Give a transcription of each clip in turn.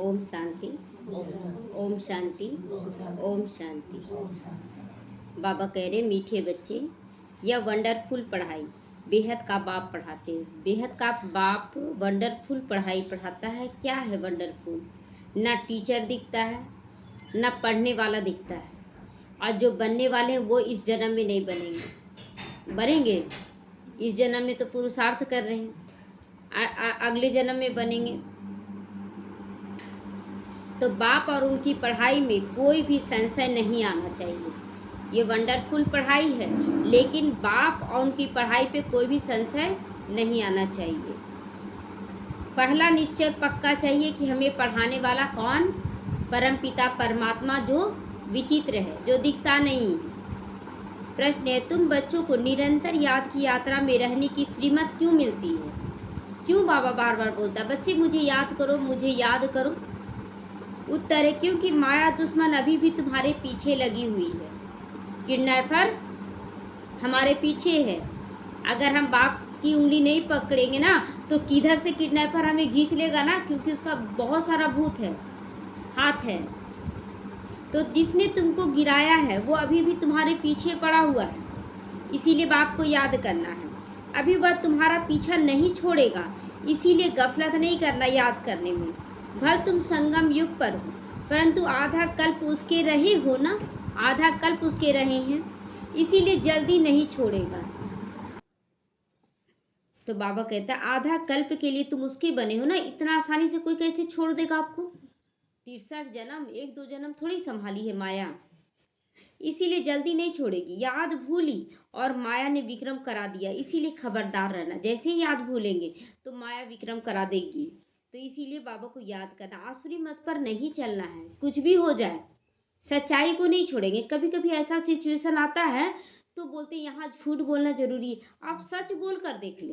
ओम शांति। ओम शांति। ओम शांति। बाबा कह रहे मीठे बच्चे, यह वंडरफुल पढ़ाई बेहद का बाप पढ़ाते हैं। बेहद का बाप वंडरफुल पढ़ाई पढ़ाता है। क्या है वंडरफुल? ना टीचर दिखता है, ना पढ़ने वाला दिखता है। और जो बनने वाले हैं वो इस जन्म में नहीं बनेंगे। बनेंगे इस जन्म में तो पुरुषार्थ कर रहे हैं, अगले जन्म में बनेंगे। तो बाप और उनकी पढ़ाई में कोई भी संशय नहीं आना चाहिए। ये वंडरफुल पढ़ाई है, लेकिन बाप और उनकी पढ़ाई पे कोई भी संशय नहीं आना चाहिए। पहला निश्चय पक्का चाहिए कि हमें पढ़ाने वाला कौन? परमपिता परमात्मा, जो विचित्र है, जो दिखता नहीं। प्रश्न है, तुम बच्चों को निरंतर याद की यात्रा में रहने की श्रीमत क्यों मिलती है? क्यों बाबा बार बार बोलता बच्चे मुझे याद करो, मुझे याद करो? उत्तर है, क्योंकि माया दुश्मन अभी भी तुम्हारे पीछे लगी हुई है। किडनैपर हमारे पीछे है। अगर हम बाप की उंगली नहीं पकड़ेंगे ना तो किधर से किडनैपर हमें खींच लेगा ना, क्योंकि उसका बहुत सारा भूत है, हाथ है। तो जिसने तुमको गिराया है वो अभी भी तुम्हारे पीछे पड़ा हुआ है। इसीलिए बाप को याद करना है। अभी वह तुम्हारा पीछा नहीं छोड़ेगा, इसीलिए गफलत नहीं करना याद करने में। भल तुम संगम युग पर हो, परंतु आधा कल्प उसके रहे हो ना, आधा कल्प उसके रहे हैं, इसीलिए जल्दी नहीं छोड़ेगा। तो बाबा कहता है आधा कल्प के लिए तुम उसके बने हो ना, इतना आसानी से कोई कैसे छोड़ देगा आपको? 63 जन्म, 1-2 जन्म थोड़ी संभाली है माया, इसीलिए जल्दी नहीं छोड़ेगी। याद भूली और माया ने विक्रम करा दिया, इसीलिए खबरदार रहना। जैसे ही याद भूलेंगे तो माया विक्रम करा देगी। तो इसीलिए बाबा को याद करना, आसुरी मत पर नहीं चलना है। कुछ भी हो जाए सच्चाई को नहीं छोड़ेंगे। कभी कभी ऐसा सिचुएशन आता है तो बोलते यहाँ झूठ बोलना जरूरी है। आप सच बोल कर देख ले,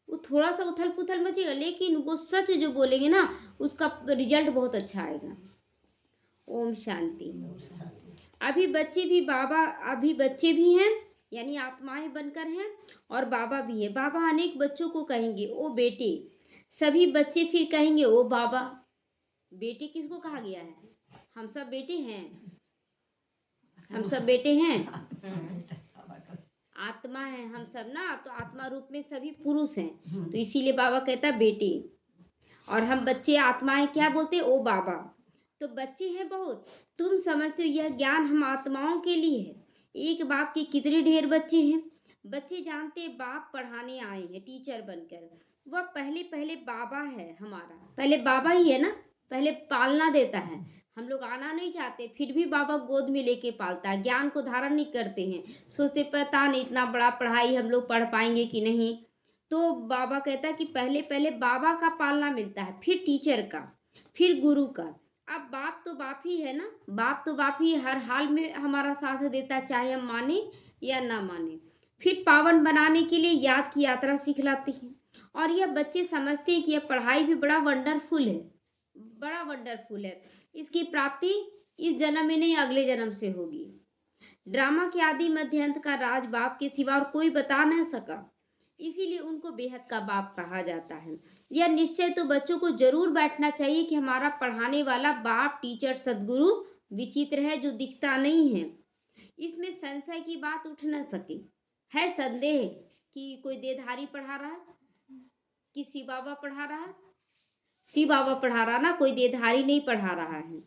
वो थोड़ा सा उथल पुथल मचेगा, लेकिन वो सच जो बोलेंगे ना उसका रिजल्ट बहुत अच्छा आएगा। ओम शांति। अभी बच्चे भी हैं, यानी आत्माएं बनकर हैं, और बाबा भी है। बाबा अनेक बच्चों को कहेंगे ओ बेटे, सभी बच्चे फिर कहेंगे ओ बाबा। बेटे किसको कहा गया है? हम सब बेटे हैं, हम सब बेटे हैं, आत्मा है हम सब ना, तो आत्मा रूप में सभी पुरुष हैं। तो इसीलिए बाबा कहता बेटे, और हम बच्चे आत्माएं क्या बोलते ओ बाबा। तो बच्चे हैं बहुत, तुम समझते हो यह ज्ञान हम आत्माओं के लिए है। एक बाप के कितने ढेर बच्चे हैं। बच्चे जानते बाप पढ़ाने आए हैं टीचर बनकर। वह पहले पहले बाबा है हमारा, पहले बाबा ही है ना, पहले पालना देता है। हम लोग आना नहीं चाहते, फिर भी बाबा गोद में लेके पालता है। ज्ञान को धारण नहीं करते हैं, सोचते पता नहीं इतना बड़ा पढ़ाई हम लोग पढ़ पाएंगे कि नहीं। तो बाबा कहता है कि पहले पहले बाबा का पालना मिलता है, फिर टीचर का, फिर गुरु का। अब बाप तो बाप ही है ना, बाप तो बाप ही हर हाल में हमारा साथ देता है, चाहे हम माने या ना माने। फिर पावन बनाने के लिए याद की यात्रा सिखलाती है। और यह बच्चे समझते हैं कि यह पढ़ाई भी बड़ा वंडरफुल है, बड़ा वंडरफुल है। इसकी प्राप्ति इस जन्म में नहीं अगले जन्म से होगी। ड्रामा के आदि मध्य अंत का राज बाप के सिवा और कोई बता न सका, इसीलिए उनको बेहद का बाप कहा जाता है। यह निश्चय तो बच्चों को जरूर बैठना चाहिए कि हमारा पढ़ाने वाला बाप टीचर सदगुरु विचित्र है, जो दिखता नहीं है। इसमें संशय की बात उठ न सके। है संदेह कि कोई देधारी पढ़ा रहा है कि शिव बाबा पढ़ा रहा है? शिव बाबा पढ़ा रहा ना, कोई देधारी नहीं पढ़ा रहा है।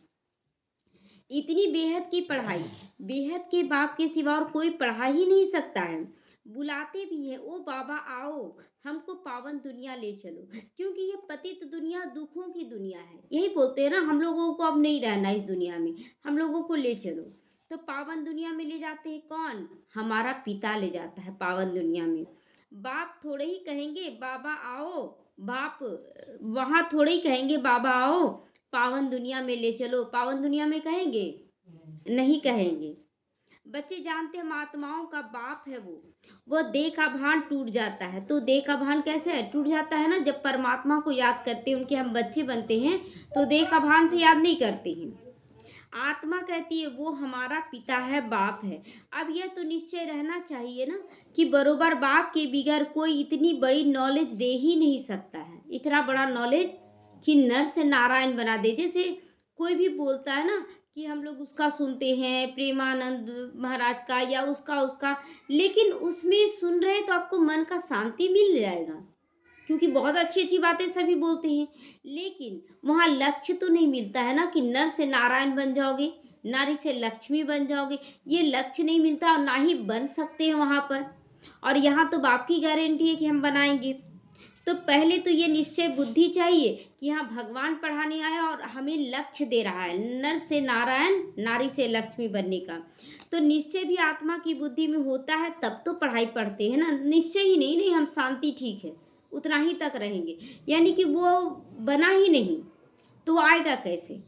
इतनी बेहद की पढ़ाई बेहद के बाप के सिवा और कोई पढ़ा ही नहीं सकता है। बुलाते भी हैं ओ बाबा आओ, हमको पावन दुनिया ले चलो, क्योंकि ये पतित दुनिया दुखों की दुनिया है। यही बोलते हैं ना, हम लोगों को अब नहीं रहना इस दुनिया में, हम लोगों को ले चलो। तो पावन दुनिया में ले जाते हैं कौन? हमारा पिता ले जाता है पावन दुनिया में। बाप थोड़े ही कहेंगे बाबा आओ, बाप वहां थोड़े ही कहेंगे बाबा आओ पावन दुनिया में ले चलो। पावन दुनिया में कहेंगे? नहीं कहेंगे। बच्चे जानते हैं आत्माओं का बाप है वो देह का भान टूट जाता है। तो देह का भान कैसे है टूट जाता है ना, जब परमात्मा को याद करते हैं, उनके हम बच्चे बनते हैं, तो देह का भान से याद नहीं करते हैं। आत्मा कहती है वो हमारा पिता है, बाप है। अब यह तो निश्चय रहना चाहिए ना कि बरोबर बाप के बिगैर कोई इतनी बड़ी नॉलेज दे ही नहीं सकता है। इतना बड़ा नॉलेज कि नर से नारायण बना दे। जैसे कोई भी बोलता है ना कि हम लोग उसका सुनते हैं, प्रेमानंद महाराज का या उसका, लेकिन उसमें सुन रहे तो आपको मन का शांति मिल जाएगा, क्योंकि बहुत अच्छी-अच्छी बातें सभी बोलते हैं। लेकिन वहाँ लक्ष्य तो नहीं मिलता है ना कि नर से नारायण बन जाओगे, नारी से लक्ष्मी बन जाओगे, ये लक्ष्य नहीं मिलता और ना ही बन सकते हैं वहाँ पर। और यहाँ तो बाप की गारंटी है कि हम बनाएँगे। तो पहले तो ये निश्चय बुद्धि चाहिए कि हाँ, भगवान पढ़ाने आया और हमें लक्ष्य दे रहा है, नर से नारायण, नारी से लक्ष्मी बनने का। तो निश्चय भी आत्मा की बुद्धि में होता है तब तो पढ़ाई पढ़ते हैं ना, निश्चय ही नहीं, नहीं हम शांति ठीक है, उतना ही तक रहेंगे, यानी कि वो बना ही नहीं, तो आएगा कैसे?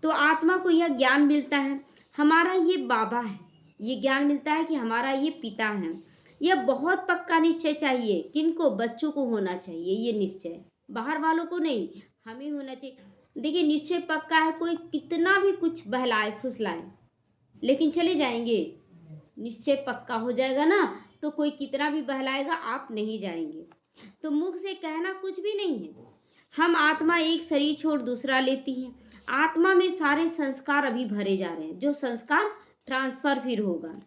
तो आत्मा को यह ज्ञान मिलता है, हमारा ये बाबा है, ये ज्ञान मिलता है कि हमारा ये पिता है। यह बहुत पक्का निश्चय चाहिए, किनको? बच्चों को होना चाहिए ये निश्चय, बाहर वालों को नहीं, हमें होना चाहिए। देखिए निश्चय पक्का है, कोई कितना भी कुछ बहलाए फुसलाए लेकिन चले जाएंगे। निश्चय पक्का हो जाएगा ना, तो कोई कितना भी बहलाएगा आप नहीं जाएंगे। तो मुख से कहना कुछ भी नहीं है। हम आत्मा एक शरीर छोड़ दूसरा लेती है, आत्मा में सारे संस्कार अभी भरे जा रहे हैं, जो संस्कार ट्रांसफर फिर होगा।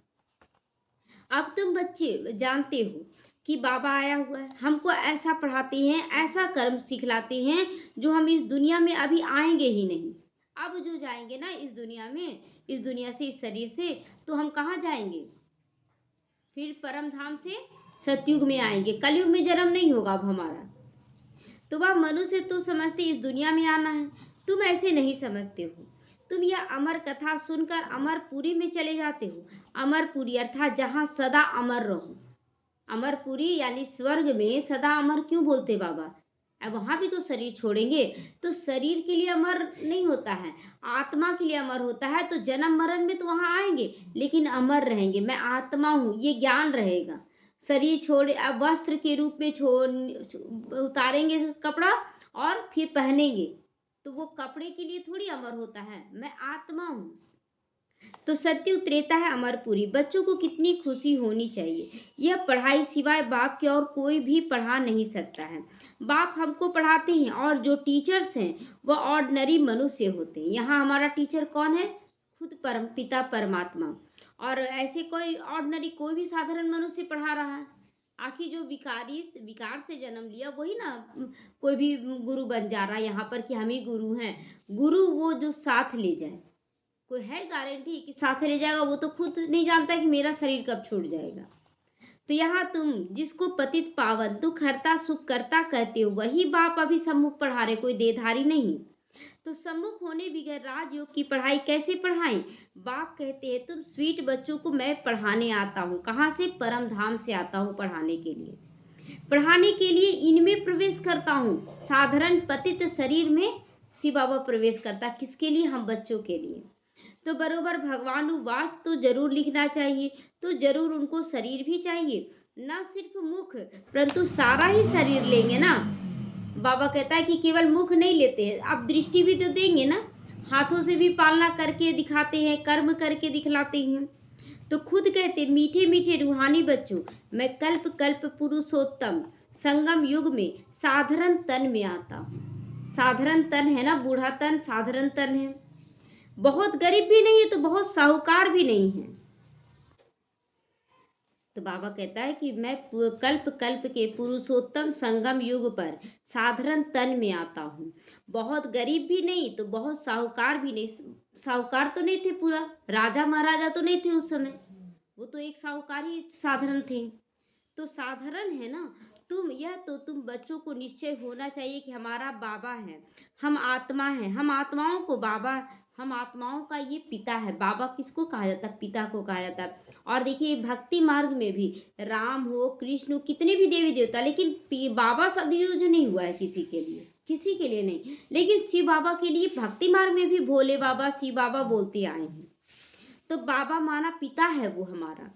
अब तुम बच्चे जानते हो कि बाबा आया हुआ है, हमको ऐसा पढ़ाते हैं, ऐसा कर्म सिखलाते हैं जो हम इस दुनिया में अभी आएंगे ही नहीं। अब जो जाएंगे ना इस दुनिया में, इस दुनिया से, इस शरीर से, तो हम कहाँ जाएंगे? फिर परम धाम से सतयुग में आएंगे, कलयुग में जन्म नहीं होगा अब हमारा। तो वह मनुष्य तो समझते इस दुनिया में आना है, तुम ऐसे नहीं समझते हो। तुम यह अमर कथा सुनकर अमरपुरी में चले जाते हो। अमरपुरी अर्थात जहाँ सदा अमर रहो। अमरपुरी यानी स्वर्ग में सदा अमर क्यों बोलते बाबा? अब वहाँ भी तो शरीर छोड़ेंगे, तो शरीर के लिए अमर नहीं होता है, आत्मा के लिए अमर होता है। तो जन्म मरण में तो वहाँ आएंगे लेकिन अमर रहेंगे, मैं आत्मा हूँ, ये ज्ञान रहेगा। शरीर छोड़ अब वस्त्र के रूप में छोड़ उतारेंगे कपड़ा और फिर पहनेंगे, तो वो कपड़े के लिए थोड़ी अमर होता है, मैं आत्मा हूँ। तो सत्युग त्रेता है अमरपुरी। बच्चों को कितनी खुशी होनी चाहिए। यह पढ़ाई सिवाय बाप के और कोई भी पढ़ा नहीं सकता है। बाप हमको पढ़ाते हैं और जो टीचर्स हैं वह ऑर्डिनरी मनुष्य होते हैं। यहाँ हमारा टीचर कौन है? खुद परम पिता परमात्मा। और ऐसे कोई ऑर्डिनरी कोई भी साधारण मनुष्य पढ़ा रहा है। आखिर जो विकार से जन्म लिया वही ना कोई भी गुरु बन जा रहा है यहाँ पर कि हम ही गुरु हैं। गुरु वो जो साथ ले जाए, कोई है गारंटी कि साथ ले जाएगा? वो तो खुद नहीं जानता कि मेरा शरीर कब छूट जाएगा। तो यहाँ तुम जिसको पतित पावन दुख हरता सुख करता कहते हो, वही बाप अभी सम्मुख पढ़ा रहे, कोई देधारी नहीं। तो सम्मुख होने बगैर राजयोग की पढ़ाई कैसे पढ़ाएं? बाप कहते हैं तुम स्वीट बच्चों को मैं पढ़ाने आता हूँ। कहाँ से? परम धाम से आता हूँ पढ़ाने के लिए। पढ़ाने के लिए इनमें प्रवेश करता हूँ। साधारण पतित शरीर में शिव बाबा प्रवेश करता, किसके लिए? हम बच्चों के लिए। तो बरोबर भगवानुवास तो जरूर लिखना चाहिए, तो जरूर उनको शरीर भी चाहिए, ना सिर्फ मुख परंतु सारा ही शरीर लेंगे ना। बाबा कहता है कि केवल मुख नहीं लेते हैं, आप दृष्टि भी तो देंगे ना, हाथों से भी पालना करके दिखाते हैं, कर्म करके दिखलाते हैं। तो खुद कहते मीठे मीठे रूहानी बच्चों, मैं कल्प कल्प पुरुषोत्तम संगम युग में साधारण तन में आता हूँ। साधारण तन है ना, बूढ़ा तन साधारण तन है, बहुत गरीब भी नहीं है तो बहुत साहूकार भी नहीं है। तो बाबा कहता है कि मैं कल्प कल्प के पुरुषोत्तम संगम युग पर साधारण तन में आता हूँ। बहुत गरीब भी नहीं तो बहुत साहूकार भी नहीं। साहूकार तो नहीं थे, पूरा राजा महाराजा तो नहीं थे उस समय, वो तो एक साहूकार ही साधारण थे। तो साधारण है ना तुम, यह तो तुम बच्चों को निश्चय होना चाहिए कि हमारा बाबा है, हम आत्मा हैं, हम आत्माओं को बाबा, हम आत्माओं का ये पिता है। बाबा किसको कहा जाता है? पिता को कहा जाता है। और देखिए भक्ति मार्ग में भी राम हो, कृष्ण हो, कितने भी देवी देवता, लेकिन बाबा शब्द यूज नहीं हुआ है किसी के लिए, किसी के लिए नहीं। लेकिन शिव बाबा के लिए भक्ति मार्ग में भी भोले बाबा शिव बाबा बोलते आए हैं। तो बाबा माना पिता है वो हमारा।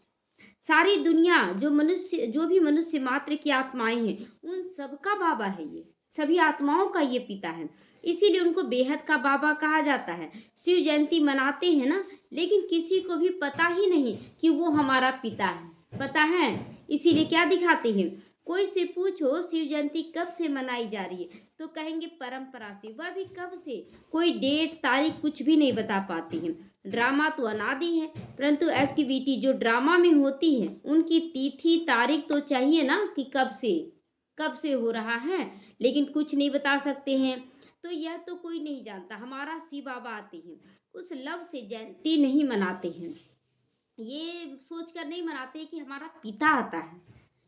सारी दुनिया जो भी मनुष्य मात्र की आत्माएं हैं उन सबका बाबा है, ये सभी आत्माओं का ये पिता है। इसीलिए उनको बेहद का बाबा कहा जाता है। शिव जयंती मनाते हैं ना, लेकिन किसी को भी पता ही नहीं कि वो हमारा पिता है। पता है? इसीलिए क्या दिखाते हैं? कोई से पूछो शिव जयंती कब से मनाई जा रही है, तो कहेंगे परंपरा से, वह भी कब से, कोई डेट तारीख कुछ भी नहीं बता पाती हैं। ड्रामा तो अनादि है, परंतु एक्टिविटी जो ड्रामा में होती है उनकी तिथि तारीख तो चाहिए ना, कि कब से हो रहा है, लेकिन कुछ नहीं बता सकते हैं। तो यह तो कोई नहीं जानता। हमारा शिव बाबा आते हैं, उस लव से जयंती नहीं मनाते हैं, ये सोच कर नहीं मनाते कि हमारा पिता आता है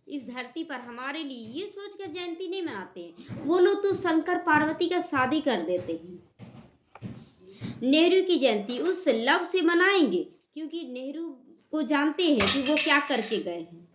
इस धरती पर हमारे लिए, ये सोच कर जयंती नहीं मनाते हैं। वो लोग तो शंकर पार्वती का शादी कर देते हैं। नेहरू की जयंती उस लव से मनाएंगे, क्योंकि नेहरू को जानते हैं कि वो क्या करके गए हैं।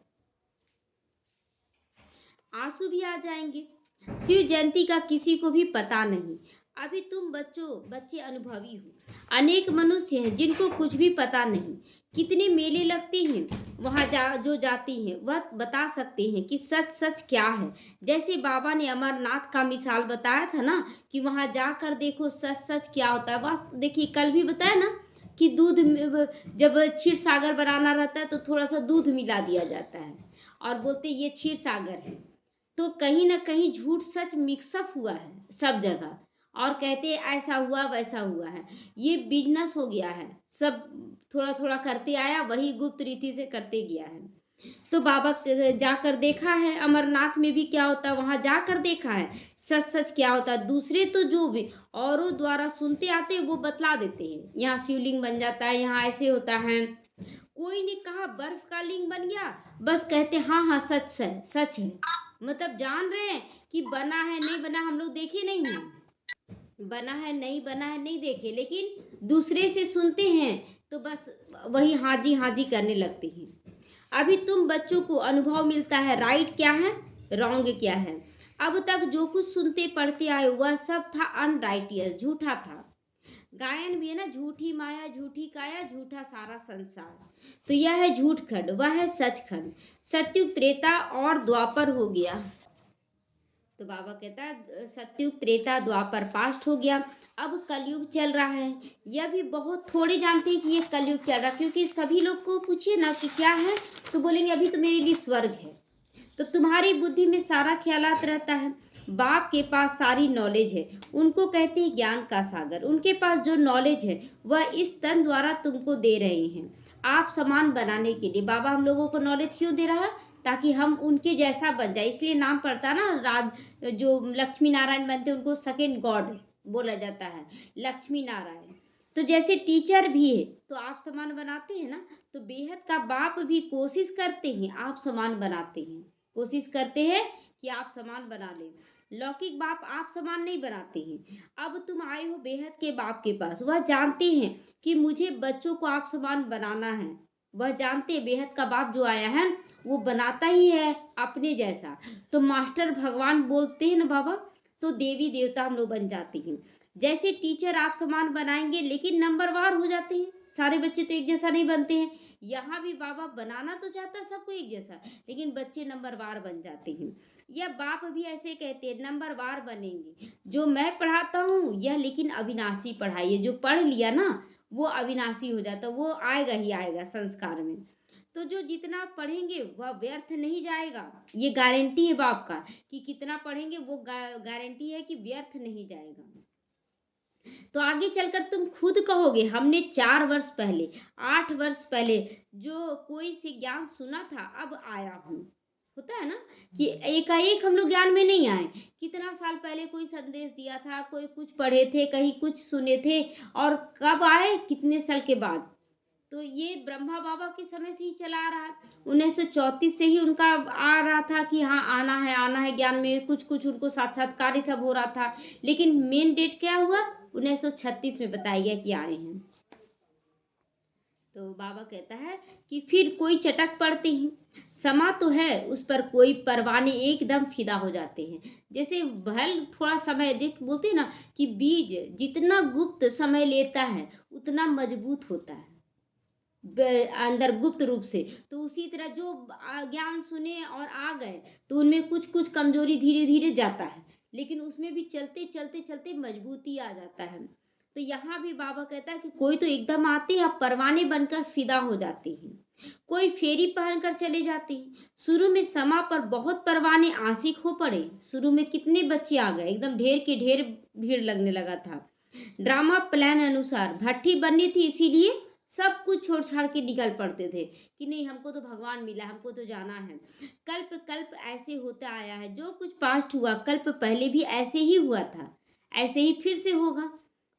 आंसू भी आ जाएंगे। शिव जयंती का किसी को भी पता नहीं। अभी तुम बच्चे अनुभवी हो। अनेक मनुष्य हैं जिनको कुछ भी पता नहीं। कितने मेले लगते हैं, वहाँ जो जाती हैं वह बता सकते हैं कि सच सच क्या है। जैसे बाबा ने अमरनाथ का मिसाल बताया था ना, कि वहाँ जाकर देखो सच सच क्या होता है। वह देखिए कल भी बताया ना कि दूध जब क्षीर सागर बनाना रहता है तो थोड़ा सा दूध मिला दिया जाता है और बोलते ये क्षीर सागर है। तो कहीं ना कहीं झूठ सच मिक्सअप हुआ है सब जगह, और कहते हैं ऐसा हुआ वैसा हुआ है। ये बिजनेस हो गया है, सब थोड़ा थोड़ा करते आया, वही गुप्त रीति से करते गया है। तो बाबा जाकर देखा है, अमरनाथ में भी क्या होता है वहाँ जाकर देखा है सच सच क्या होता है। दूसरे तो जो भी औरों द्वारा सुनते आते हैं वो बतला देते हैं, यहाँ शिवलिंग बन जाता है, यहाँ ऐसे होता है। कोई ने कहा बर्फ का लिंग बन गया, बस कहते हाँ हाँ सच है सच है। मतलब जान रहे हैं कि बना है नहीं बना, हम लोग देखे नहीं हैं, बना है नहीं देखे, लेकिन दूसरे से सुनते हैं तो बस वही हाँ जी करने लगते हैं। अभी तुम बच्चों को अनुभव मिलता है राइट क्या है रॉन्ग क्या है। अब तक जो कुछ सुनते पढ़ते आए वह सब था अनराइटियस, झूठा था। गायन भी है ना, झूठी माया झूठी काया झूठा सारा संसार। तो यह है झूठ खंड, वह है सच खंड। सत्युग त्रेता और द्वापर हो गया। तो बाबा कहता है सत्युग त्रेता द्वापर पास्ट हो गया, अब कलयुग चल रहा है। यह भी बहुत थोड़े जानते हैं कि ये कलयुग चल रहा है, क्योंकि सभी लोग को पूछिए ना कि क्या है तो बोलेंगे अभी तो मेरे लिए स्वर्ग है। तो तुम्हारी बुद्धि में सारा ख्यालात रहता है। बाप के पास सारी नॉलेज है, उनको कहते हैं ज्ञान का सागर। उनके पास जो नॉलेज है वह इस तन द्वारा तुमको दे रहे हैं आप समान बनाने के लिए। बाबा हम लोगों को नॉलेज क्यों दे रहा है, ताकि हम उनके जैसा बन जाए। इसलिए नाम पड़ता ना, राज जो लक्ष्मी नारायण बनते हैं उनको सेकेंड गॉड बोला जाता है, लक्ष्मी नारायण। तो जैसे टीचर भी है तो आप समान बनाते हैं ना, तो बेहद का बाप भी कोशिश करते हैं आप समान बनाते हैं, कोशिश करते हैं कि आप समान बना लें। लौकिक बाप आप समान नहीं बनाते हैं। अब तुम आए हो बेहद के बाप के पास, वह जानते हैं कि मुझे बच्चों को आप समान बनाना है। वह जानते हैं बेहद का बाप जो आया है वो बनाता ही है अपने जैसा। तो मास्टर भगवान बोलते हैं ना बाबा, तो देवी देवता हम लोग बन जाते हैं। जैसे टीचर आप समान बनाएंगे लेकिन नंबरवार हो जाते हैं, सारे बच्चे तो एक जैसा नहीं बनते हैं। यहाँ भी बाबा बनाना तो चाहता है सबको एक जैसा, लेकिन बच्चे नंबरवार बन जाते हैं। यह बाप भी ऐसे कहते हैं नंबरवार बनेंगे। जो मैं पढ़ाता हूँ यह लेकिन अविनाशी पढ़ाई है, जो पढ़ लिया ना वो अविनाशी हो जाता, वो आएगा ही आएगा संस्कार में। तो जो जितना पढ़ेंगे वह व्यर्थ नहीं जाएगा, ये गारंटी है बाप का कि कितना पढ़ेंगे वो गारंटी है कि व्यर्थ नहीं जाएगा। तो आगे चलकर तुम खुद कहोगे हमने 4 वर्ष पहले 8 वर्ष पहले जो कोई से ज्ञान सुना था अब आया हूँ। होता है ना कि एकाएक हम लोग ज्ञान में नहीं आए, कितना साल पहले कोई संदेश दिया था, कोई कुछ पढ़े थे, कहीं कुछ सुने थे, और कब आए कितने साल के बाद। तो ये ब्रह्मा बाबा के समय से ही चला आ रहा है, 1934 से ही उनका आ रहा था कि हाँ आना है ज्ञान में, कुछ कुछ उनको साक्षात्कार ही सब हो रहा था। लेकिन मेन डेट क्या हुआ, 1936 में बताया गया कि आए हैं। तो बाबा कहता है कि फिर कोई चटक पड़ते हैं, समा तो है उस पर कोई परवाने एकदम फिदा हो जाते हैं। जैसे भल थोड़ा समय देख बोलते हैं ना कि बीज जितना गुप्त समय लेता है उतना मजबूत होता है अंदर गुप्त रूप से। तो उसी तरह जो ज्ञान सुने और आ गए तो उनमें कुछ कुछ कमजोरी धीरे धीरे जाता है, लेकिन उसमें भी चलते चलते चलते मजबूती आ जाता है। तो यहाँ भी बाबा कहता है कि कोई तो एकदम आते हैं परवाने बनकर फिदा हो जाते हैं। कोई फेरी पहनकर चले जाते हैं। शुरू में समा पर बहुत परवाने आशिक हो पड़े। शुरू में कितने बच्चे आ गए, एकदम ढेर के ढेर भीड़ लगने लगा था। ड्रामा प्लान अनुसार भट्ठी बननी थी, इसीलिए सब कुछ छोड़ छाड़ के निकल पड़ते थे कि नहीं, हमको तो भगवान मिला, हमको तो जाना है। कल्प कल्प ऐसे होता आया है। जो कुछ पास्ट हुआ कल्प पहले भी ऐसे ही हुआ था, ऐसे ही फिर से होगा।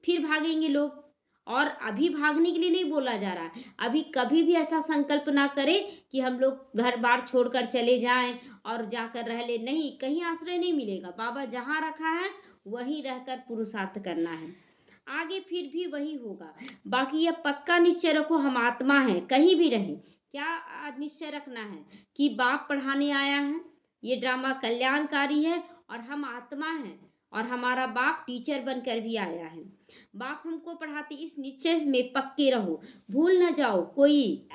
फिर भागेंगे लोग। और अभी भागने के लिए नहीं बोला जा रहा है। अभी कभी भी ऐसा संकल्प ना करें कि हम लोग घर बार छोड़कर चले जाएं और जाकर रह ले। नहीं, कहीं आश्रय नहीं मिलेगा। बाबा जहाँ रखा है वहीं रहकर पुरुषार्थ करना है। आगे फिर भी वही होगा। बाकी यह पक्का निश्चय रखो, हम आत्मा हैं, कहीं भी रहें। क्या निश्चय रखना है कि बाप पढ़ाने आया है, ये ड्रामा कल्याणकारी है और हम आत्मा हैं और हमारा बाप टीचर बनकर भी आया है। बाप हमको पढ़ाते, इस निश्चय में पक्के रहो, भूल न जाओ।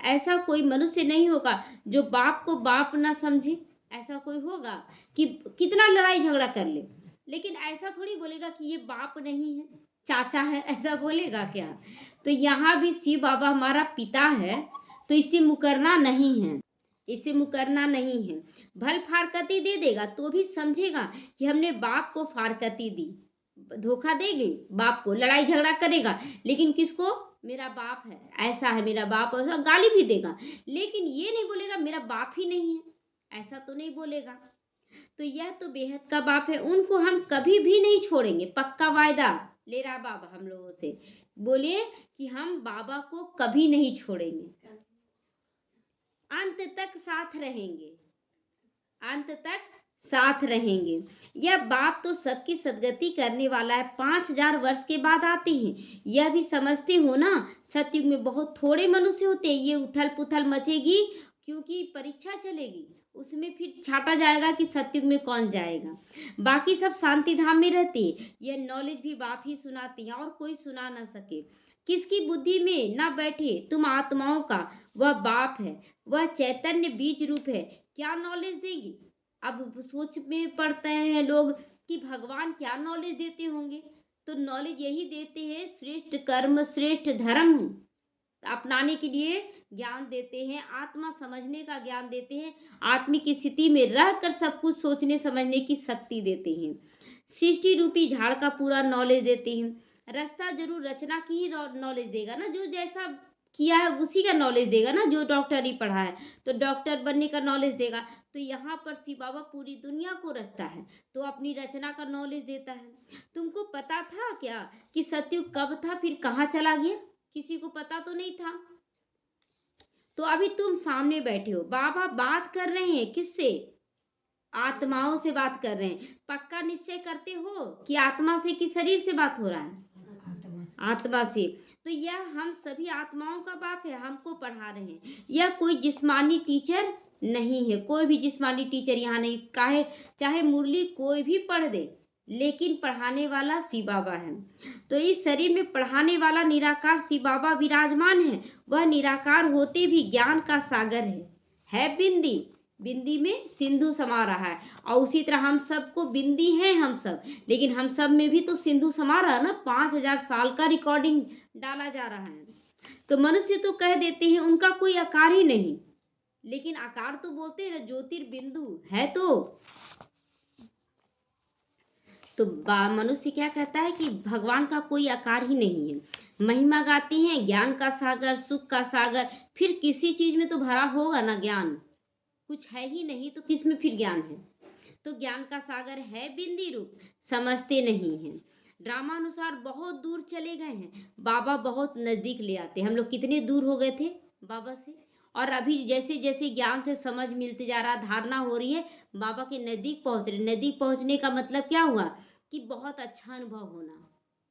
ऐसा कोई मनुष्य नहीं होगा जो बाप को बाप ना समझे। ऐसा कोई होगा कि कितना लड़ाई झगड़ा कर ले, लेकिन ऐसा थोड़ी बोलेगा कि ये बाप नहीं है, चाचा है, ऐसा बोलेगा क्या? तो यहाँ भी शिव बाबा हमारा पिता है, तो इससे मुकरना नहीं है, इससे मुकरना नहीं है। भल फारकती दे देगा तो भी समझेगा कि हमने बाप को फारकती दी। धोखा देगी बाप को, लड़ाई झगड़ा करेगा, लेकिन किसको? मेरा बाप है, ऐसा है, मेरा बाप ऐसा, गाली भी देगा, लेकिन ये नहीं बोलेगा मेरा बाप ही नहीं है, ऐसा तो नहीं बोलेगा। तो यह तो बेहद का बाप है, उनको हम कभी भी नहीं छोड़ेंगे। पक्का वायदा ले रहा बाबा हम लोगों से, बोलिए कि हम बाबा को कभी नहीं छोड़ेंगे, अंत तक साथ रहेंगे, अंत तक साथ रहेंगे। यह बाप तो सबकी सदगति करने वाला है। 5000 वर्ष के बाद आते हैं। यह भी समझते हो ना, सतयुग में बहुत थोड़े मनुष्य होते हैं। ये उथल पुथल मचेगी क्योंकि परीक्षा चलेगी, उसमें फिर छाटा जाएगा कि सतयुग में कौन जाएगा। बाकी सब शांति धाम में रहते हैं। यह नॉलेज भी बाप ही सुनाते हैं और कोई सुना ना सके। किसकी बुद्धि में ना बैठे तुम आत्माओं का, वह बाप है, वह चैतन्य बीज रूप है। क्या नॉलेज देगी? अब सोच में पड़ते हैं लोग कि भगवान क्या नॉलेज देते होंगे। तो नॉलेज यही देते हैं, श्रेष्ठ कर्म श्रेष्ठ धर्म अपनाने के लिए ज्ञान देते हैं, आत्मा समझने का ज्ञान देते हैं, आत्मिक स्थिति में रहकर सब कुछ सोचने समझने की शक्ति देते हैं। सृष्टि रूपी झाड़ का पूरा नॉलेज देते हैं। रास्ता जरूर रचना की ही नॉलेज देगा ना, जो जैसा किया है उसी का नॉलेज देगा ना। जो डॉक्टरी पढ़ा है तो डॉक्टर बनने का नॉलेज देगा। तो यहाँ पर शिव बाबा पूरी दुनिया को रचता है तो अपनी रचना का नॉलेज देता है। तुमको पता था क्या कि सतयुग कब था फिर कहाँ चला गया? किसी को पता तो नहीं था। तो अभी तुम सामने बैठे हो, बाबा बात कर रहे हैं किससे? आत्माओं से बात कर रहे हैं। पक्का निश्चय करते हो कि आत्मा से कि शरीर से बात हो रहा है? आत्मा से। तो यह हम सभी आत्माओं का बाप है, हमको पढ़ा रहे हैं। यह कोई जिस्मानी टीचर नहीं है, कोई भी जिस्मानी टीचर यहाँ नहीं। चाहे मुरली कोई भी पढ़ दे, लेकिन पढ़ाने वाला शिव बाबा है। तो इस शरीर में पढ़ाने वाला निराकार शिव बाबा विराजमान है। वह निराकार होते भी ज्ञान का सागर है बिंदी, बिंदी में सिंधु समा रहा है। और उसी तरह हम सबको बिंदी हैं हम सब, लेकिन हम सब में भी तो सिंधु समा रहा है ना। 5000 साल का रिकॉर्डिंग डाला जा रहा है। तो मनुष्य तो कह देते हैं उनका कोई आकार ही नहीं, लेकिन आकार तो बोलते हैं ना, ज्योतिर्बिंदु है। तो मनुष्य क्या कहता है कि भगवान का कोई आकार ही नहीं है। महिमा गाते हैं ज्ञान का सागर, सुख का सागर। फिर किसी चीज में तो भरा होगा ना ज्ञान, कुछ है ही नहीं तो किस में फिर ज्ञान है? तो ज्ञान का सागर है बिंदी रूप, समझते नहीं हैं। ड्रामा अनुसार बहुत दूर चले गए हैं, बाबा बहुत नजदीक ले आते हैं। हम लोग कितने दूर हो गए थे बाबा से, और अभी जैसे जैसे ज्ञान से समझ मिलते जा रहा, धारणा हो रही है, बाबा के नजदीक पहुंच रहे। नजदीक पहुंचने का मतलब क्या हुआ कि बहुत अच्छा अनुभव होना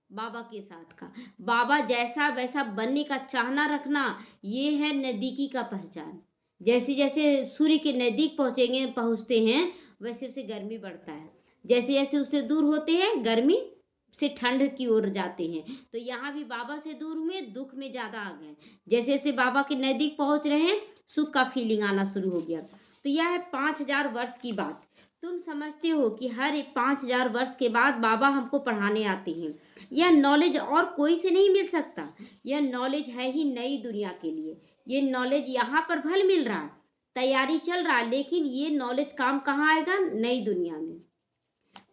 बाबा के साथ का। बाबा जैसा वैसा बनने का चाहना रखना, ये है नजदीकी का पहचान। जैसे जैसे सूर्य के नज़दीक पहुँचते हैं वैसे वैसे गर्मी बढ़ता है। जैसे जैसे उससे दूर होते हैं गर्मी से ठंड की ओर जाते हैं। तो यहाँ भी बाबा से दूर हुए, दुख में ज़्यादा आ गए। जैसे जैसे बाबा के नज़दीक पहुँच रहे हैं, सुख का फीलिंग आना शुरू हो गया। तो यह है 5000 वर्ष की बात। तुम समझते हो कि हर 5000 वर्ष के बाद बाबा हमको पढ़ाने आते हैं। यह नॉलेज और कोई से नहीं मिल सकता। यह नॉलेज है ही नई दुनिया के लिए। ये नॉलेज यहाँ पर भल मिल रहा है, तैयारी चल रहा है, लेकिन ये नॉलेज काम कहाँ आएगा? नई दुनिया में।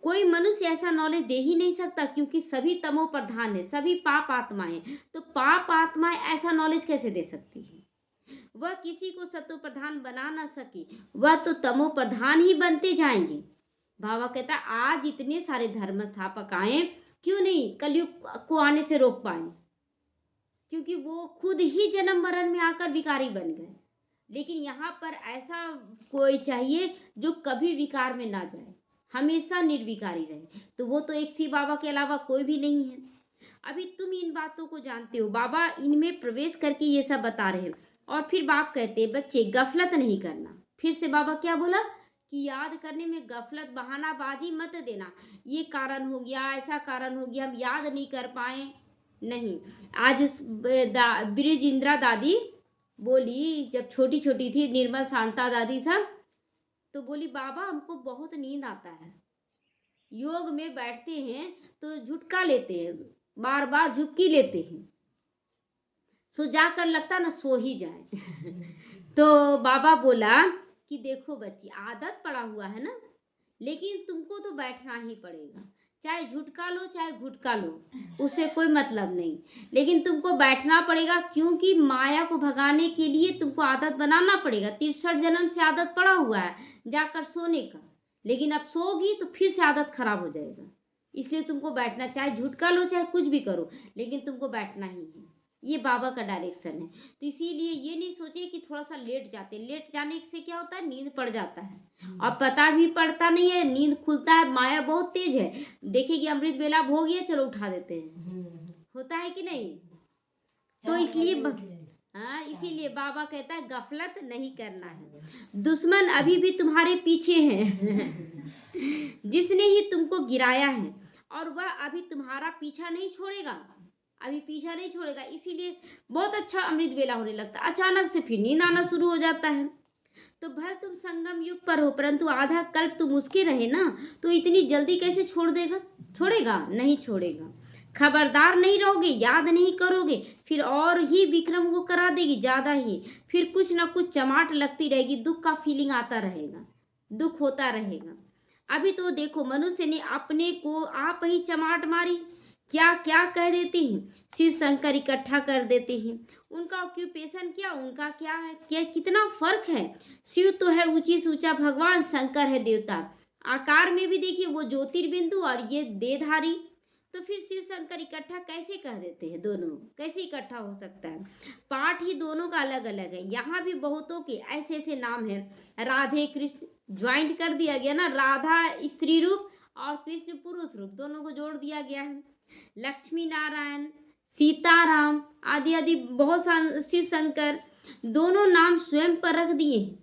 कोई मनुष्य ऐसा नॉलेज दे ही नहीं सकता, क्योंकि सभी तमो प्रधान है, सभी पाप आत्माएं। तो पाप आत्माएं ऐसा नॉलेज कैसे दे सकती है? वह किसी को सतो प्रधान बना ना सकी, वह तो तमो प्रधान ही बनते जाएंगे। बाबा कहता आज इतने सारे धर्म स्थापक आए, क्यों नहीं कलयुग को आने से रोक पाए? क्योंकि वो खुद ही जन्म मरण में आकर विकारी बन गए। लेकिन यहाँ पर ऐसा कोई चाहिए जो कभी विकार में ना जाए, हमेशा निर्विकारी रहे। तो वो तो एक शिव बाबा के अलावा कोई भी नहीं है। अभी तुम इन बातों को जानते हो, बाबा इनमें प्रवेश करके ये सब बता रहे हैं। और फिर बाप कहते हैं बच्चे गफलत नहीं करना। फिर से बाबा क्या बोला कि याद करने में गफलत बहानाबाजी मत देना, ये कारण हो गया, ऐसा कारण हो गया, हम याद नहीं कर पाए। नहीं, आज ब्रिज इंदिरा दादी बोली, जब छोटी छोटी थी, निर्मल शांता दादी सब, तो बोली बाबा हमको बहुत नींद आता है, योग में बैठते हैं तो झुटका लेते हैं, बार बार झुपकी लेते हैं, सो जाकर लगता ना सो ही जाए। तो बाबा बोला कि देखो बच्ची, आदत पड़ा हुआ है ना, लेकिन तुमको तो बैठना ही पड़ेगा, चाहे झुटका लो चाहे घुटका लो, उससे कोई मतलब नहीं, लेकिन तुमको बैठना पड़ेगा, क्योंकि माया को भगाने के लिए तुमको आदत बनाना पड़ेगा। 63 जन्म से आदत पड़ा हुआ है जाकर सोने का, लेकिन अब सोगी तो फिर से आदत खराब हो जाएगा। इसलिए तुमको बैठना, चाहे झुटका लो चाहे कुछ भी करो, लेकिन तुमको बैठना ही है। ये बाबा का डायरेक्शन है। तो इसीलिए ये नहीं सोचिए कि थोड़ा सा लेट जाते, लेट जाने से क्या होता है, नींद पड़ जाता है और पता भी पड़ता नहीं है, नींद खुलता है। माया बहुत तेज है, देखिए अमृत बेला हो गया, चलो उठा देते हैं, होता है कि नहीं? तो इसलिए हाँ, इसीलिए बाबा कहता है गफलत नहीं करना है। दुश्मन अभी भी तुम्हारे पीछे है। जिसने ही तुमको गिराया है, और वह अभी तुम्हारा पीछा नहीं छोड़ेगा, अभी पीछा नहीं छोड़ेगा। इसीलिए बहुत अच्छा अमृत बेला होने लगता है, अचानक से फिर नींद आना शुरू हो जाता है। तो भले तुम संगम युग पर हो, परंतु आधा कल्प तुम उसके रहे ना, तो इतनी जल्दी कैसे छोड़ देगा? छोड़ेगा नहीं, छोड़ेगा। खबरदार नहीं रहोगे, याद नहीं करोगे, फिर और ही विक्रम वो करा देगी ज़्यादा ही, फिर कुछ ना कुछ चमाट लगती रहेगी, दुख का फीलिंग आता रहेगा, दुख होता रहेगा। अभी तो देखो मनुष्य ने अपने को आप ही चमाट मारी, क्या क्या कह देते हैं, शिव शंकर इकट्ठा कर देते हैं। उनका ऑक्यूपेशन क्या, उनका क्या है, क्या कितना फर्क है। शिव तो है ऊंची से ऊंचा भगवान, शंकर है देवता। आकार में भी देखिए वो ज्योतिर्बिंदु और ये देहधारी। तो फिर शिव शंकर इकट्ठा कैसे कह देते हैं? दोनों कैसे इकट्ठा हो सकता है? पाठ ही दोनों का अलग अलग है। यहाँ भी बहुतों के ऐसे ऐसे नाम हैं, राधे कृष्ण ज्वाइंट कर दिया गया ना, राधा स्त्री रूप और कृष्ण पुरुष रूप, दोनों को जोड़ दिया गया है। लक्ष्मी नारायण, सीताराम आदि आदि बहुत शिव शंकर, दोनों नाम स्वयं पर रख दिए हैं।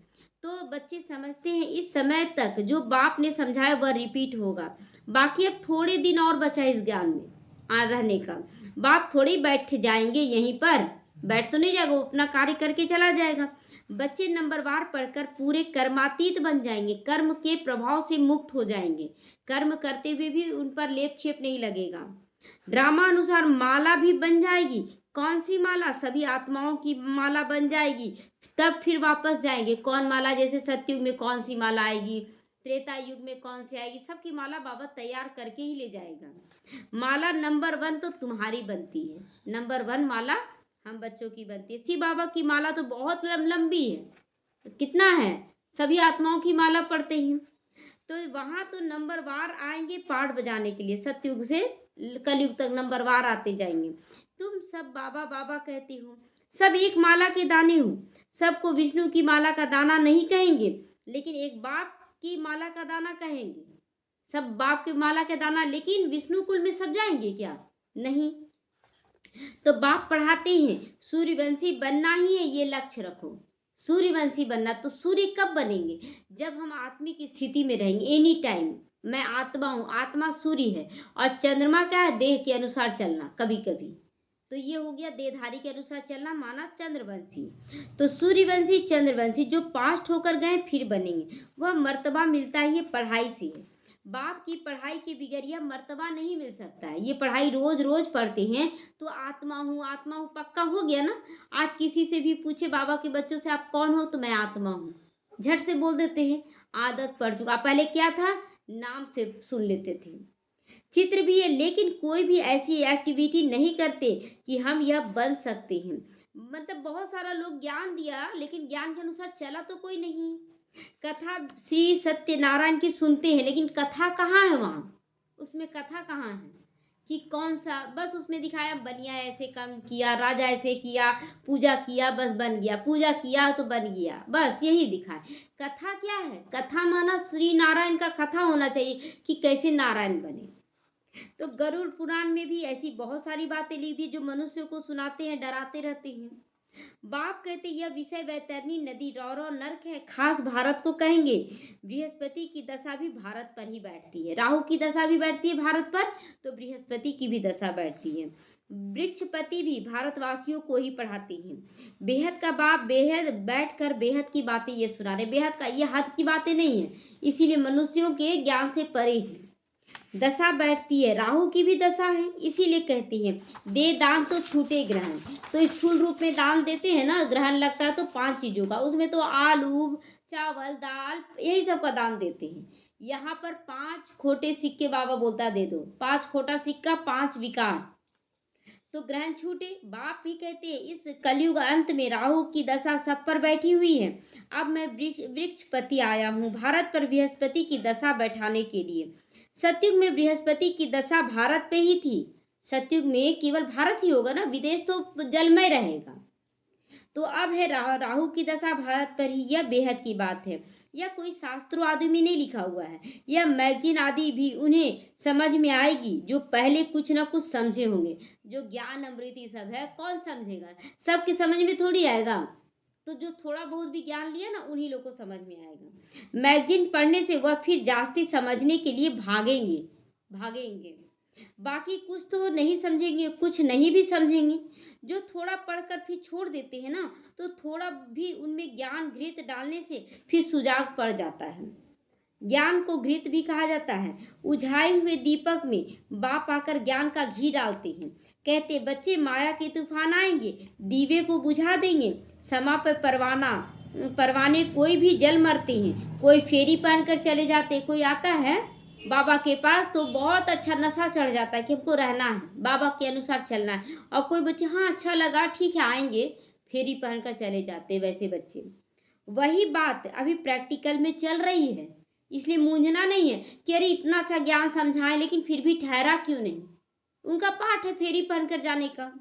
तो बच्चे समझते हैं इस समय तक जो बाप ने समझाया वह रिपीट होगा। बाकी अब थोड़े दिन और बचा इस ज्ञान में रहने का। बाप थोड़ी बैठ जाएंगे यहीं पर, बैठ तो नहीं जाएगा, वो अपना कार्य करके चला जाएगा। बच्चे नंबरवार पढ़कर पूरे कर्मातीत बन जाएंगे, कर्म के प्रभाव से मुक्त हो जाएंगे, कर्म करते हुए भी उन पर लेप छेप नहीं लगेगा। ड्रामा अनुसार माला भी बन जाएगी। कौन सी माला? सभी आत्माओं की माला बन जाएगी। तब फिर वापस जाएंगे, कौन माला, जैसे सतयुग में कौन सी माला आएगी, त्रेता युग में कौन सी आएगी, सबकी माला बाबा तैयार करके ही ले जाएगा। माला नंबर 1 तो तुम्हारी बनती है, नंबर 1 माला हम बच्चों की बनती है। शिव बाबा की माला तो बहुत लंबी है, कितना है, सभी आत्माओं की माला पढ़ते हैं। तो वहाँ तो नंबरवार आएंगे पाठ बजाने के लिए, सतयुग से कलयुग तक नंबरवार आते जाएंगे। तुम सब बाबा बाबा कहती हो, सब एक माला के दाने हो। सबको विष्णु की माला का दाना नहीं कहेंगे, लेकिन एक बाप की माला का दाना कहेंगे। सब बाप की माला का दाना, लेकिन विष्णु कुल में सब जाएंगे क्या? नहीं। तो बाप पढ़ाते हैं सूर्यवंशी बनना ही है, ये लक्ष्य रखो, सूर्यवंशी बनना। तो सूर्य कब बनेंगे? जब हम आत्मिक स्थिति में रहेंगे, एनी टाइम। मैं आत्मा हूँ, आत्मा सूर्य है, और चंद्रमा क्या है? देह के अनुसार चलना कभी कभी। तो ये हो गया देहधारी के अनुसार चलना, माना चंद्रवंशी। तो सूर्यवंशी चंद्रवंशी जो पास्ट होकर गए फिर बनेंगे, वह मर्तबा मिलता ही पढ़ाई से है। बाप की पढ़ाई के बगैर यह मर्तबा नहीं मिल सकता है। ये पढ़ाई रोज रोज पढ़ते हैं तो आत्मा हूँ पक्का हो गया ना। आज किसी से भी पूछे बाबा के बच्चों से आप कौन हो, तो मैं आत्मा हूँ, झट से बोल देते हैं। आदत पड़ चुका। पहले क्या था, नाम से सुन लेते थे। चित्र भी है, लेकिन कोई भी ऐसी एक्टिविटी नहीं करते कि हम यह बन सकते हैं। मतलब बहुत सारा लोग ज्ञान दिया, लेकिन ज्ञान के अनुसार चला तो कोई नहीं। कथा श्री सत्यनारायण की सुनते हैं, लेकिन कथा कहाँ है वहाँ, उसमें कथा कहाँ है कि कौन सा, बस उसमें दिखाया बनिया ऐसे काम किया, राजा ऐसे किया, पूजा किया, बस बन गया, पूजा किया तो बन गया, बस यही दिखाए। कथा क्या है, कथा माना श्री नारायण का कथा होना चाहिए कि कैसे नारायण बने। तो गरुड़ पुराण में भी ऐसी बहुत सारी बातें लिख दी जो मनुष्य को सुनाते हैं, डराते रहते हैं। बाप कहते यह विषय वैतरणी नदी रौरव नर्क है, खास भारत को कहेंगे। बृहस्पति की दशा भी भारत पर ही बैठती है, राहु की दशा भी बैठती है भारत पर, तो बृहस्पति की भी दशा बैठती है। वृक्षपति भी भारतवासियों को ही पढ़ाते हैं। बेहद का बाप बेहद बैठ कर बेहद की बातें ये सुना रहे। बेहद का ये हद की बातें नहीं है, इसीलिए मनुष्यों के ज्ञान से परे है। दशा बैठती है, राहु की भी दशा है, इसीलिए कहती है दे दान तो छूटे ग्रहण। तो स्थूल रूप में दान देते हैं ना, ग्रहण लगता है तो 5 चीजों का, उसमें तो आलू चावल दाल यही सब का दान देते हैं। यहाँ पर 5 खोटे सिक्के बाबा बोलता दे दो, 5 खोटा सिक्का 5 विकार, तो ग्रहण छूटे। बाप भी कहते हैं इस कलयुग अंत में राहु की दशा सब पर बैठी हुई है। अब मैं वृक्षपति आया हूँ भारत पर बृहस्पति की दशा बैठाने के लिए। सतयुग में बृहस्पति की दशा भारत पे ही थी। सतयुग में केवल भारत ही होगा ना, विदेश तो जलमय रहेगा। तो अब है राहु की दशा भारत पर ही। यह बेहद की बात है, यह कोई शास्त्रों आदि में नहीं लिखा हुआ है, यह मैगजीन आदि भी उन्हें समझ में आएगी जो पहले कुछ ना कुछ समझे होंगे। जो ज्ञान अमृति सब है कौन समझेगा, सबके समझ में थोड़ी आएगा। तो जो थोड़ा बहुत भी ज्ञान लिया ना उन्हीं लोग को समझ में आएगा। मैगजीन पढ़ने से वह फिर जास्ती समझने के लिए भागेंगे। बाकी कुछ तो नहीं समझेंगे, कुछ नहीं भी समझेंगे। जो थोड़ा पढ़कर फिर छोड़ देते हैं ना, तो थोड़ा भी उनमें ज्ञान घृत डालने से फिर सुजाग पड़ जाता है। ज्ञान को घृत भी कहा जाता है। उझाए हुए दीपक में बाप आकर ज्ञान का घी डालते हैं। कहते बच्चे माया के तूफान आएंगे, दीवे को बुझा देंगे। समा पर परवाने कोई भी जल मरते हैं, कोई फेरी पहनकर चले जाते, कोई आता है बाबा के पास तो बहुत अच्छा नशा चढ़ जाता है कि हमको रहना है, बाबा के अनुसार चलना है। और कोई बच्चे हाँ अच्छा लगा ठीक है आएंगे, फेरी पहनकर चले जाते। वैसे बच्चे वही बात अभी प्रैक्टिकल में चल रही है, इसलिए मूंझना नहीं है कि अरे इतना अच्छा ज्ञान समझाएं लेकिन फिर भी ठहरा क्यों नहीं। उनका पाठ है फेरी पहनकर जाने का।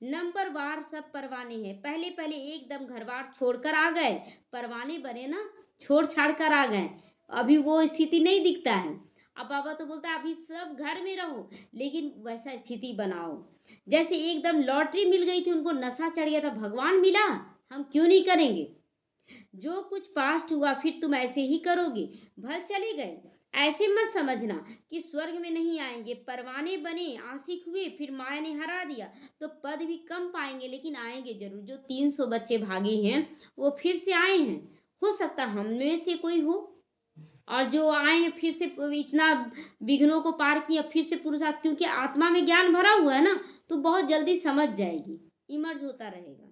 नंबर वार सब परवाने हैं। पहले एकदम घरबार छोड़कर आ गए, परवाने बने ना, छोड़ छाड़ कर आ गए। अभी वो स्थिति नहीं दिखता है। अब बाबा तो बोलता है अभी सब घर में रहो, लेकिन वैसा स्थिति बनाओ जैसे एकदम लॉटरी मिल गई थी, उनको नशा चढ़ गया था, भगवान मिला हम क्यों नहीं करेंगे। जो कुछ पास्ट हुआ फिर तुम ऐसे ही करोगे, भल चले गए। ऐसे मत समझना कि स्वर्ग में नहीं आएंगे। परवाने बने, आशिक हुए, फिर माया ने हरा दिया तो पद भी कम पाएंगे, लेकिन आएंगे जरूर। जो 300 बच्चे भागे हैं वो फिर से आए हैं, हो सकता हम में से कोई हो। और जो आए हैं फिर से इतना विघ्नों को पार किया, फिर से पुरुषार्थ, क्योंकि आत्मा में ज्ञान भरा हुआ है ना, तो बहुत जल्दी समझ जाएगी, इमर्ज होता रहेगा।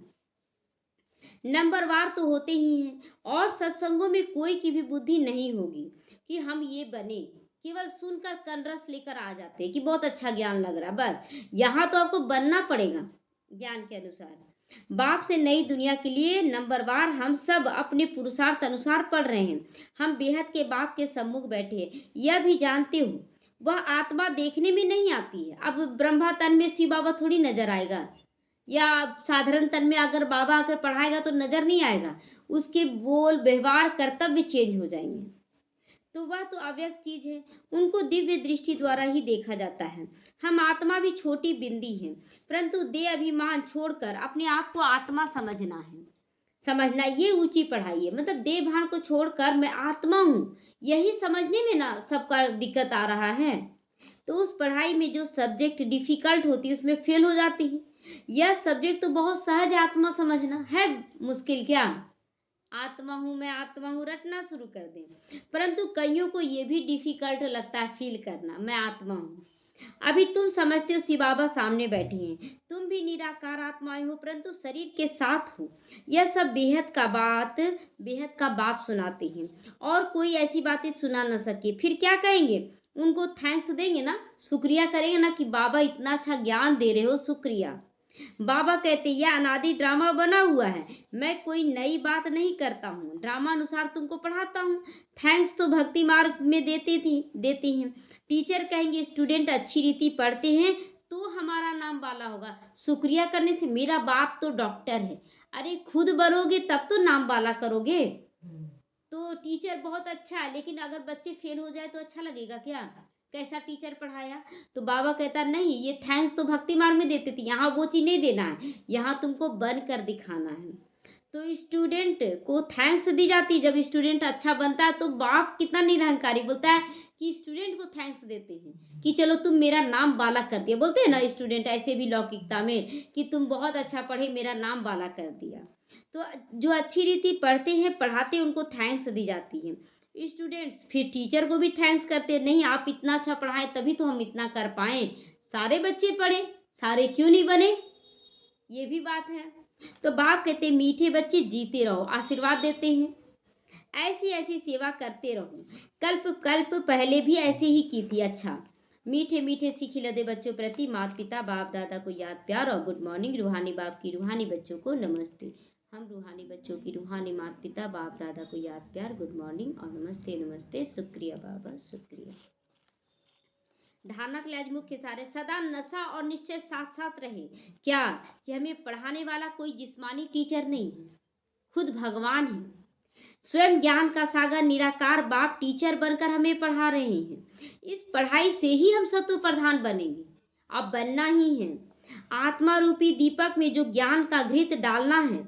नंबरवार तो होते ही हैं, और सत्संगों में कोई की भी बुद्धि नहीं होगी कि हम ये बने। केवल सुनकर कनरस लेकर आ जाते हैं कि बहुत अच्छा ज्ञान लग रहा है, बस। यहाँ तो आपको बनना पड़ेगा ज्ञान के अनुसार। बाप से नई दुनिया के लिए नंबरवार हम सब अपने पुरुषार्थ अनुसार पढ़ रहे हैं। हम बेहद के बाप के सम्मुख बैठे हैं, यह भी जानते हो वह आत्मा देखने में नहीं आती है। अब ब्रह्मा तन में शिव बाबा थोड़ी नजर आएगा, या साधारण तन में अगर बाबा आकर पढ़ाएगा तो नजर नहीं आएगा। उसके बोल व्यवहार कर्तव्य चेंज हो जाएंगे। तो वह तो अव्यक्त चीज है, उनको दिव्य दृष्टि द्वारा ही देखा जाता है। हम आत्मा भी छोटी बिंदी है, परंतु देह अभिमान छोड़कर अपने आप को आत्मा समझना ये ऊंची पढ़ाई है। मतलब देह भान को छोड़कर मैं आत्मा हूँ, यही समझने में ना सबका दिक्कत आ रहा है। तो उस पढ़ाई में जो सब्जेक्ट डिफिकल्ट होती है उसमें फेल हो जाती है। यह सब्जेक्ट तो बहुत सहज है, आत्मा समझना है मुश्किल क्या। आत्मा हूँ मैं, आत्मा हूँ रटना शुरू कर दें। परंतु कईयों को ये भी डिफिकल्ट लगता है फील करना, मैं आत्मा हूँ। अभी तुम समझते हो शिव बाबा सामने बैठे हैं, तुम भी निराकार आत्माएं हो परंतु शरीर के साथ हो। यह सब बेहद का बाप सुनाते हैं और कोई ऐसी बातें सुना न सके, फिर क्या कहेंगे? उनको थैंक्स देंगे ना, शुक्रिया करेंगे ना कि बाबा इतना अच्छा ज्ञान दे रहे हो, शुक्रिया। बाबा कहते यह अनादि ड्रामा बना हुआ है, मैं कोई नई बात नहीं करता हूँ, ड्रामा अनुसार तुमको पढ़ाता हूँ। थैंक्स तो भक्ति मार्ग में देते हैं। टीचर कहेंगे स्टूडेंट अच्छी रीति पढ़ते हैं तो हमारा नाम वाला होगा, शुक्रिया करने से मेरा बाप तो डॉक्टर है। अरे खुद बनोगे तब तो नाम वाला करोगे। तो टीचर बहुत अच्छा है, लेकिन अगर बच्चे फेल हो जाए तो अच्छा लगेगा क्या? कैसा टीचर पढ़ाया? तो बाबा कहता नहीं, ये थैंक्स तो भक्ति मार्ग में देते थे, यहाँ वो चीज़ नहीं देना है, यहाँ तुमको बन कर दिखाना है। तो स्टूडेंट को थैंक्स दी जाती है। जब स्टूडेंट अच्छा बनता है तो बाप कितना निरहंकारी बोलता है कि स्टूडेंट को थैंक्स देते हैं कि चलो तुम मेरा नाम बाला कर दिया। बोलते हैं ना स्टूडेंट ऐसे भी लौकिकता में कि तुम बहुत अच्छा पढ़े, मेरा नाम बाला कर दिया। तो जो अच्छी रीति पढ़ते हैं पढ़ाते हैं उनको थैंक्स दी जाती है। स्टूडेंट्स फिर टीचर को भी थैंक्स करते हैं, नहीं आप इतना अच्छा पढ़ाएं तभी तो हम इतना कर पाएँ, सारे बच्चे पढ़े, सारे क्यों नहीं बने, ये भी बात है। तो बाप कहते मीठे बच्चे जीते रहो, आशीर्वाद देते हैं, ऐसी ऐसी सेवा करते रहो, कल्प कल्प पहले भी ऐसे ही की थी। अच्छा मीठे मीठे सीखी लदे बच्चों प्रति माता पिता बाप दादा को याद प्यार और गुड मॉर्निंग। रूहानी बाप की रूहानी बच्चों को नमस्ते। हम रूहानी बच्चों की रूहानी माता पिता बाप दादा को याद प्यार, गुड मॉर्निंग और नमस्ते नमस्ते, शुक्रिया बाबा शुक्रिया। धारणा के लिए आज मुख्य सारे सदा नशा और निश्चय साथ साथ रहे। क्या कि हमें पढ़ाने वाला कोई जिस्मानी टीचर नहीं, खुद भगवान है, स्वयं ज्ञान का सागर निराकार बाप टीचर बनकर हमें पढ़ा रहे हैं। इस पढ़ाई से ही हम शत्रु प्रधान बनेंगे, अब बनना ही है। आत्मा रूपी दीपक में जो ज्ञान का घृत डालना है,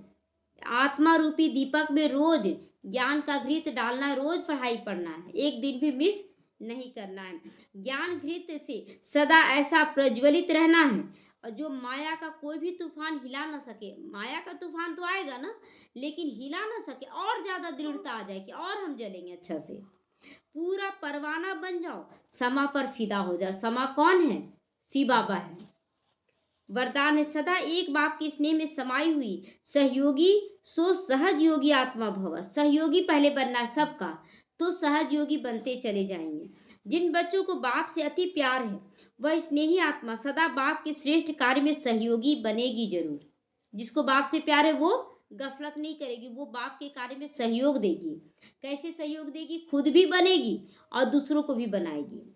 आत्मा रूपी दीपक में रोज ज्ञान का घृत डालना है, रोज पढ़ाई पढ़ना है, एक दिन भी मिस नहीं करना है। ज्ञान घृत से सदा ऐसा प्रज्वलित रहना है और जो माया का कोई भी तूफान हिला ना सके। माया का तूफान तो आएगा ना, लेकिन हिला ना सके, और ज़्यादा दृढ़ता आ जाए कि और हम जलेंगे अच्छा से। पूरा परवाना बन जाओ, समा पर फिदा हो जाओ। समा कौन है? शिव बाबा है। वरदान है सदा एक बाप के स्नेह में समाई हुई सहयोगी सो सहज योगी आत्मा भव। सहयोगी पहले बनना है सबका, तो सहज योगी बनते चले जाएंगे। जिन बच्चों को बाप से अति प्यार है वह स्नेही आत्मा सदा बाप के श्रेष्ठ कार्य में सहयोगी बनेगी जरूर। जिसको बाप से प्यार है वो गफलत नहीं करेगी, वो बाप के कार्य में सहयोग देगी। कैसे सहयोग देगी? खुद भी बनेगी और दूसरों को भी बनाएगी।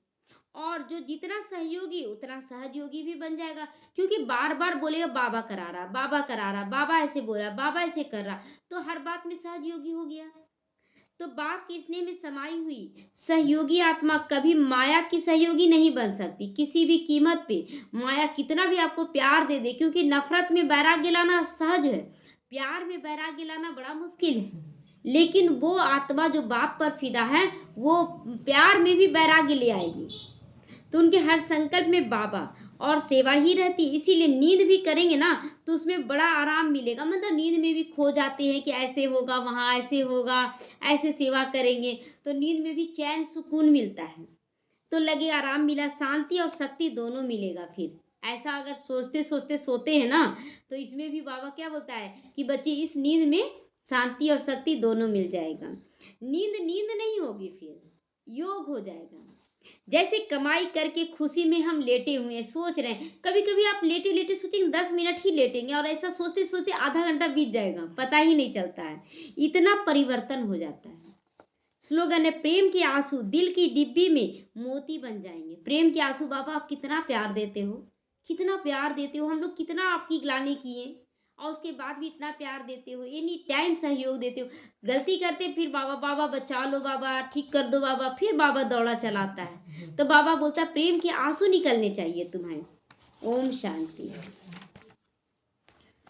और जो जितना सहयोगी उतना सहयोगी भी बन जाएगा, क्योंकि बार बार बोलेगा बाबा करा रहा, बाबा करा रहा, बाबा ऐसे बोल रहा, बाबा ऐसे कर रहा, तो हर बात में सहयोगी हो गया। तो बाप के स्नेह में समाई हुई सहयोगी आत्मा कभी माया की सहयोगी नहीं बन सकती किसी भी कीमत पे। माया कितना भी आपको प्यार दे दे, क्योंकि नफरत में वैराग्य लाना सहज है, प्यार में वैराग्य लाना बड़ा मुश्किल है। लेकिन वो आत्मा जो बाप पर फिदा है वो प्यार में भी वैराग्य ले आएगी। तो उनके हर संकल्प में बाबा और सेवा ही रहती है। इसीलिए नींद भी करेंगे ना तो उसमें बड़ा आराम मिलेगा। मतलब नींद में भी खो जाते हैं कि ऐसे होगा, वहाँ ऐसे होगा, ऐसे सेवा करेंगे, तो नींद में भी चैन सुकून मिलता है, तो लगे आराम मिला, शांति और शक्ति दोनों मिलेगा। फिर ऐसा अगर सोचते सोचते सोते हैं ना, तो इसमें भी बाबा क्या बोलता है कि बच्चे इस नींद में शांति और शक्ति दोनों मिल जाएगा। नींद नहीं होगी, फिर योग हो जाएगा। जैसे कमाई करके खुशी में हम लेटे हुए हैं, सोच रहे हैं, कभी कभी आप लेटे लेटे सोचेंगे 10 मिनट ही लेटेंगे और ऐसा सोचते सोचते आधा घंटा बीत जाएगा, पता ही नहीं चलता है, इतना परिवर्तन हो जाता है। स्लोगन है प्रेम के आंसू दिल की डिब्बी में मोती बन जाएंगे। प्रेम के आंसू बाबा आप कितना प्यार देते हो, कितना प्यार देते हो, हम लोग कितना आपकी ग्लानि किए और उसके बाद भी इतना प्यार देते हो, एनी टाइम सहयोग देते हो। गलती करते फिर बाबा बाबा बचा लो, बाबा ठीक कर दो बाबा, फिर बाबा दौड़ा चलाता है। तो बाबा बोलता है प्रेम के आंसू निकलने चाहिए तुम्हें। ओम शांति।